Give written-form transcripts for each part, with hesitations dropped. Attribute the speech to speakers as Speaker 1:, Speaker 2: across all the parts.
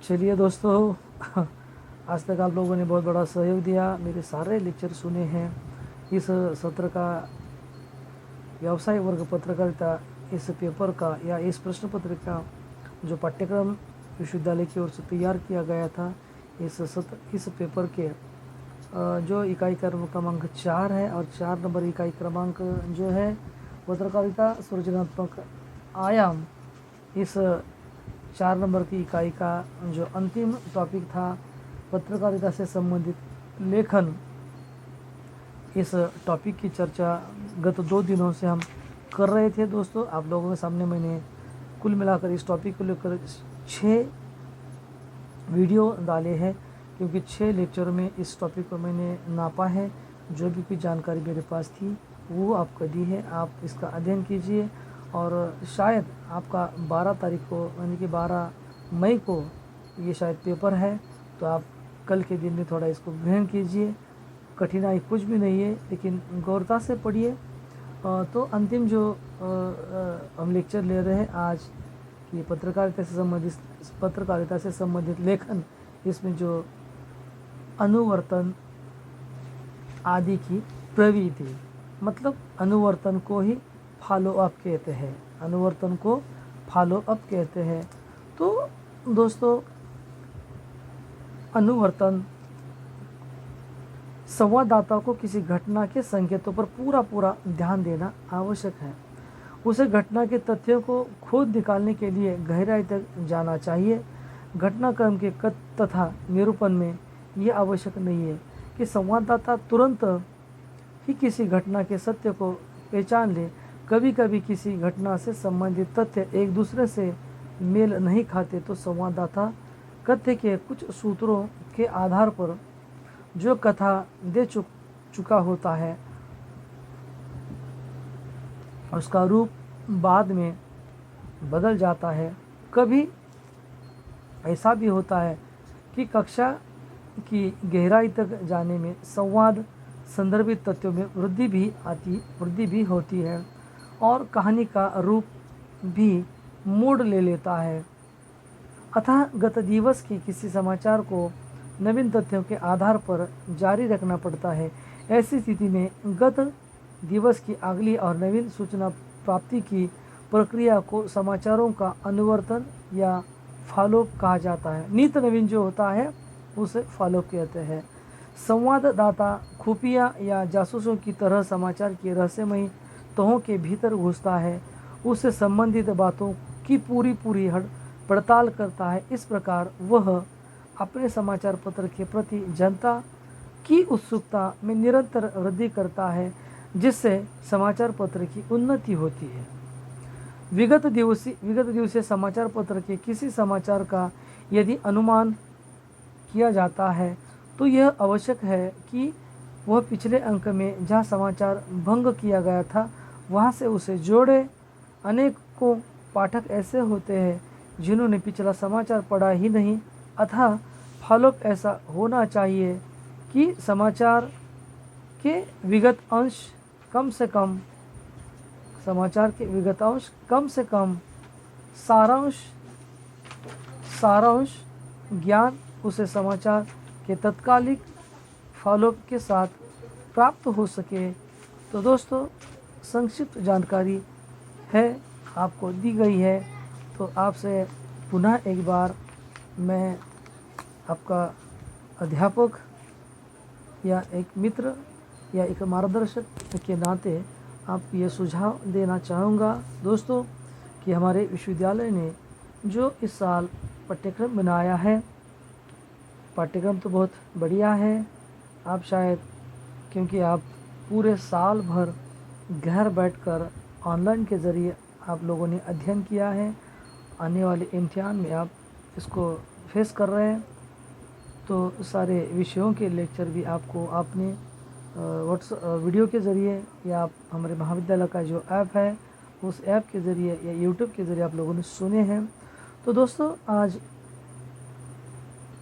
Speaker 1: चलिए दोस्तों, आज तक आप लोगों ने बहुत बड़ा सहयोग दिया, मेरे सारे लेक्चर सुने हैं। इस सत्र का व्यवसाय वर्ग पत्रकारिता इस पेपर का या इस प्रश्न पत्र का जो पाठ्यक्रम विश्वविद्यालय की ओर से तैयार किया गया था, इस पेपर के जो इकाई क्रमांक 4 है और 4 नंबर इकाई क्रमांक जो है पत्रकारिता सृजनात्मक आयाम, इस 4 नंबर की इकाई का जो अंतिम टॉपिक था पत्रकारिता से संबंधित लेखन, इस टॉपिक की चर्चा गत 2 दिनों से हम कर रहे थे। दोस्तों, आप लोगों के सामने मैंने कुल मिलाकर इस टॉपिक को लेकर 6 वीडियो डाले हैं, क्योंकि 6 लेक्चर में इस टॉपिक को मैंने नापा है। जो भी कोई जानकारी मेरे पास थी वो आपको दी है, आप इसका अध्ययन कीजिए और शायद आपका 12 तारीख को यानी कि 12 मई को ये शायद पेपर है, तो आप कल के दिन में थोड़ा इसको ग्रहण कीजिए। कठिनाई कुछ भी नहीं है, लेकिन गौरता से पढ़िए। तो अंतिम जो हम लेक्चर ले रहे हैं आज, कि पत्रकारिता से संबंधित लेखन, इसमें जो अनुवर्तन आदि की प्रवृत्ति, मतलब अनुवर्तन को ही फॉलो अप कहते हैं, अनुवर्तन को फॉलो अप कहते हैं। तो दोस्तों, अनुवर्तन संवाददाता को किसी घटना के संकेतों पर पूरा ध्यान देना आवश्यक है। उसे घटना के तथ्यों को खुद निकालने के लिए गहराई तक जाना चाहिए। घटनाक्रम के तथा निरूपण में यह आवश्यक नहीं है कि संवाददाता तुरंत ही किसी घटना के सत्य को पहचान ले। कभी कभी किसी घटना से संबंधित तथ्य एक दूसरे से मेल नहीं खाते, तो संवाददाता कथ्य के कुछ सूत्रों के आधार पर जो कथा दे चुका होता है, उसका रूप बाद में बदल जाता है। कभी ऐसा भी होता है कि कक्षा की गहराई तक जाने में संवाद संदर्भित तथ्यों में वृद्धि भी होती है और कहानी का रूप भी मोड़ ले लेता है। अतः गत दिवस की किसी समाचार को नवीन तथ्यों के आधार पर जारी रखना पड़ता है। ऐसी स्थिति में गत दिवस की अगली और नवीन सूचना प्राप्ति की प्रक्रिया को समाचारों का अनुवर्तन या फॉलोअप कहा जाता है। नित नवीन जो होता है उसे फॉलोअप कहते हैं। संवाददाता खुफिया या जासूसों की तरह समाचार की रहस्यमयी तहों के भीतर घुसता है, उससे संबंधित बातों की पूरी पड़ताल करता है। इस प्रकार वह अपने समाचार पत्र के प्रति जनता की उत्सुकता में निरंतर वृद्धि करता है, जिससे समाचार पत्र की उन्नति होती है। विगत दिवसीय समाचार पत्र के किसी समाचार का यदि अनुमान किया जाता है, तो यह आवश्यक है कि वह पिछले अंक में जहां समाचार भंग किया गया था वहां से उसे जोड़े। अनेकों पाठक ऐसे होते हैं जिन्होंने पिछला समाचार पढ़ा ही नहीं, अतः फॉलोअप ऐसा होना चाहिए कि समाचार के विगत अंश कम से कम सारांश ज्ञान उसे समाचार के तत्कालिक फॉलोअप के साथ प्राप्त हो सके। तो दोस्तों, संक्षिप्त जानकारी है आपको दी गई है। तो आपसे पुनः एक बार मैं आपका अध्यापक या एक मित्र या एक मार्गदर्शक के नाते आप ये सुझाव देना चाहूँगा दोस्तों, कि हमारे विश्वविद्यालय ने जो इस साल पाठ्यक्रम बनाया है, पाठ्यक्रम तो बहुत बढ़िया है। आप शायद, क्योंकि आप पूरे साल भर घर बैठकर ऑनलाइन के ज़रिए आप लोगों ने अध्ययन किया है, आने वाले इम्तिहान में आप इसको फेस कर रहे हैं, तो सारे विषयों के लेक्चर भी आपने वीडियो के ज़रिए या आप हमारे महाविद्यालय का जो ऐप है उस ऐप के ज़रिए या यूट्यूब के ज़रिए आप लोगों ने सुने हैं। तो दोस्तों, आज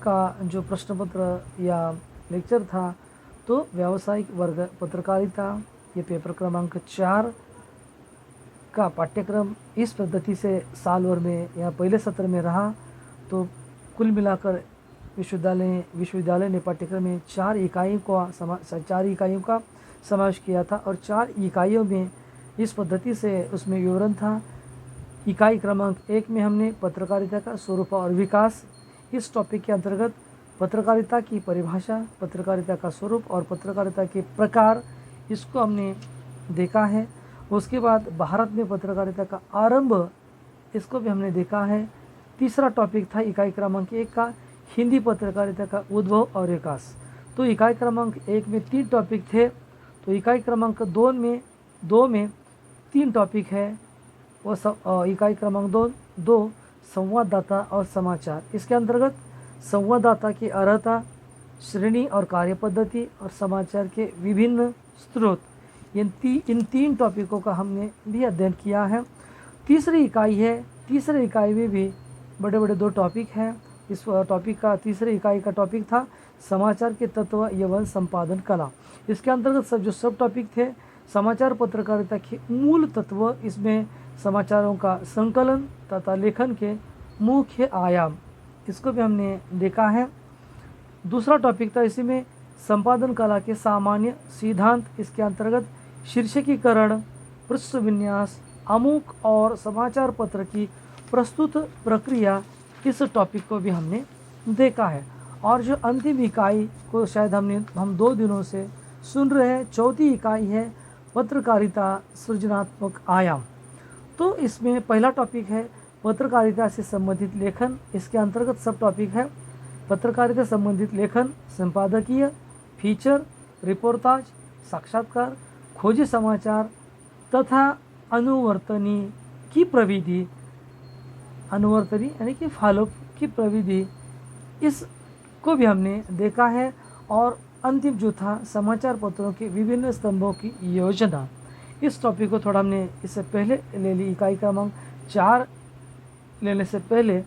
Speaker 1: का जो प्रश्न पत्र या लेक्चर था, तो व्यावसायिक वर्ग पत्रकारिता ये पेपर क्रमांक 4 का पाठ्यक्रम इस पद्धति से साल भर में या पहले सत्र में रहा। तो कुल मिलाकर विश्वविद्यालय ने पाठ्यक्रम में 4 इकाइयों का समावेश किया था और 4 इकाइयों में इस पद्धति से उसमें विवरण था। इकाई क्रमांक 1 में हमने पत्रकारिता का स्वरूप और विकास, इस टॉपिक के अंतर्गत पत्रकारिता की परिभाषा, पत्रकारिता का स्वरूप और पत्रकारिता के प्रकार, इसको हमने देखा है। उसके बाद भारत में पत्रकारिता का आरंभ, इसको भी हमने देखा है। तीसरा टॉपिक था इकाई क्रमांक 1 का हिंदी पत्रकारिता का उद्भव और विकास। तो इकाई क्रमांक 1 में 3 टॉपिक थे, तो इकाई क्रमांक 2 में 3 टॉपिक है। वो इकाई क्रमांक 2 संवाददाता और समाचार। इसके अंतर्गत संवाददाता की अर्हता, श्रेणी और कार्यपद्धति और समाचार के विभिन्न स्रोत, इन 3 टॉपिकों का हमने भी अध्ययन किया है। तीसरी इकाई में भी बड़े 2 टॉपिक हैं। इस टॉपिक का तीसरी इकाई का टॉपिक था समाचार के तत्व एवं संपादन कला। इसके अंतर्गत सब टॉपिक थे समाचार पत्रकारिता के मूल तत्व, इसमें समाचारों का संकलन तथा लेखन के मुख्य आयाम, इसको भी हमने देखा है। दूसरा टॉपिक था इसी में संपादन कला के सामान्य सिद्धांत। इसके अंतर्गत शीर्षकीकरण, पृष्ठ विन्यास, आमुख और समाचार पत्र की प्रस्तुत प्रक्रिया, इस टॉपिक को भी हमने देखा है। और जो अंतिम इकाई को शायद हम 2 दिनों से सुन रहे हैं, चौथी इकाई है पत्रकारिता सृजनात्मक आयाम। तो इसमें पहला टॉपिक है पत्रकारिता से संबंधित लेखन। इसके अंतर्गत सब टॉपिक है पत्रकारिता संबंधित लेखन, संपादकीय, फीचर, रिपोर्टाज, साक्षात्कार, खोजी समाचार तथा अनुवर्तनी की प्रविधि, यानी कि फॉलोअप की प्रविधि, इसको भी हमने देखा है। और अंतिम जो था समाचार पत्रों के विभिन्न स्तंभों की योजना, इस टॉपिक को थोड़ा हमने इससे पहले ले ली। इकाई क्रमांक 4 लेने से पहले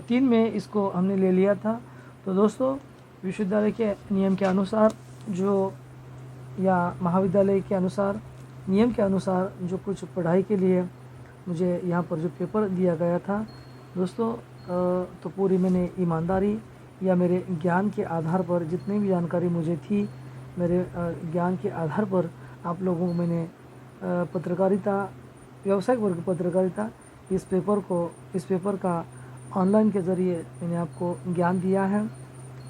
Speaker 1: 3 में इसको हमने ले लिया था। तो दोस्तों, विश्वविद्यालय के नियम के अनुसार या महाविद्यालय के अनुसार नियम के अनुसार जो कुछ पढ़ाई के लिए मुझे यहाँ पर जो पेपर दिया गया था दोस्तों, तो पूरी मैंने ईमानदारी या मेरे ज्ञान के आधार पर जितनी भी जानकारी मुझे थी, मेरे ज्ञान के आधार पर आप लोगों को मैंने पत्रकारिता, व्यावसायिक वर्ग पत्रकारिता, इस पेपर का ऑनलाइन के ज़रिए मैंने आपको ज्ञान दिया है।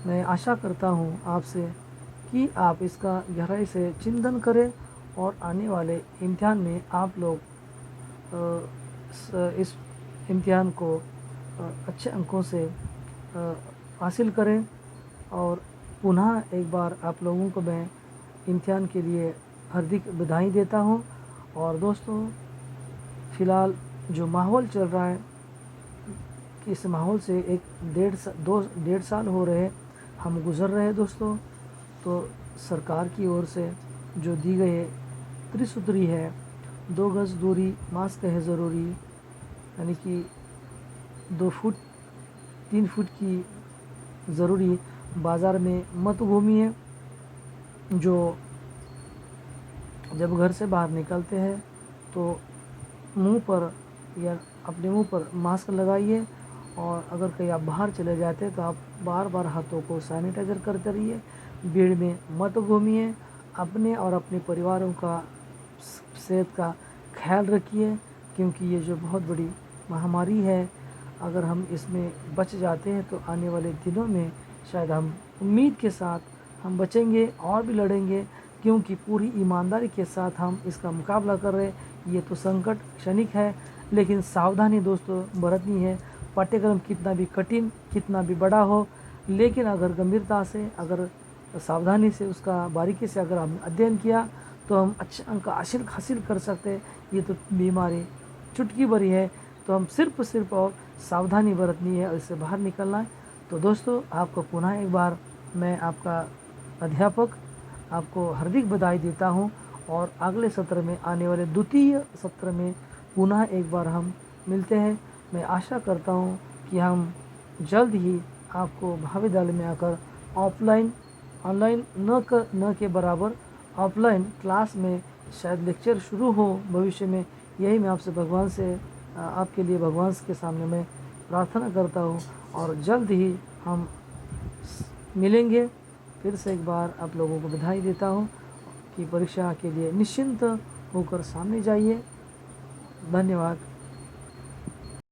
Speaker 1: मैं आशा करता हूँ आपसे कि आप इसका गहराई से चिंतन करें और आने वाले इम्तिहान में आप लोग इस इम्तिहान को अच्छे अंकों से हासिल करें। और पुनः एक बार आप लोगों को मैं इम्तिहान के लिए हार्दिक बधाई देता हूं। और दोस्तों, फ़िलहाल जो माहौल चल रहा है, इस माहौल से 1.5 साल हो रहे हम गुज़र रहे हैं दोस्तों। तो सरकार की ओर से जो दी गई त्रिसूत्री है, 2 गज़ दूरी, मास्क है ज़रूरी, यानी कि 2 फुट 3 फुट की ज़रूरी, बाज़ार में मत घूमिए। जो जब घर से बाहर निकलते हैं तो मुंह पर या अपने मुंह पर मास्क लगाइए, और अगर कहीं आप बाहर चले जाते हैं तो आप बार हाथों को सैनिटाइज़र करते रहिए। भीड़ में मत घूमिए। अपने और अपने परिवारों का सेहत का ख्याल रखिए, क्योंकि ये जो बहुत बड़ी महामारी है, अगर हम इसमें बच जाते हैं तो आने वाले दिनों में शायद हम उम्मीद के साथ हम बचेंगे और भी लड़ेंगे, क्योंकि पूरी ईमानदारी के साथ हम इसका मुकाबला कर रहे हैं। ये तो संकट क्षणिक है, लेकिन सावधानी दोस्तों बरतनी है। पाठ्यक्रम कितना भी कठिन, कितना भी बड़ा हो, लेकिन अगर गंभीरता से, अगर सावधानी से, उसका बारीकी से अगर हमने अध्ययन किया तो हम अच्छे अंक हासिल कर सकते हैं। ये तो बीमारी चुटकी भरी है, तो हम सिर्फ और सावधानी बरतनी है और इससे बाहर निकलना है। तो दोस्तों, आपको पुनः एक बार मैं आपका अध्यापक आपको हार्दिक बधाई देता हूं, और अगले सत्र में, आने वाले द्वितीय सत्र में पुनः एक बार हम मिलते हैं। मैं आशा करता हूं कि हम जल्द ही आपको महाविद्यालय में आकर ऑनलाइन न के बराबर ऑफलाइन क्लास में शायद लेक्चर शुरू हो भविष्य में। यही मैं आपसे भगवान से, आपके लिए भगवान के सामने मैं प्रार्थना करता हूँ और जल्द ही हम मिलेंगे। फिर से एक बार आप लोगों को बधाई देता हूँ कि परीक्षा के लिए निश्चिंत होकर सामने जाइए। धन्यवाद।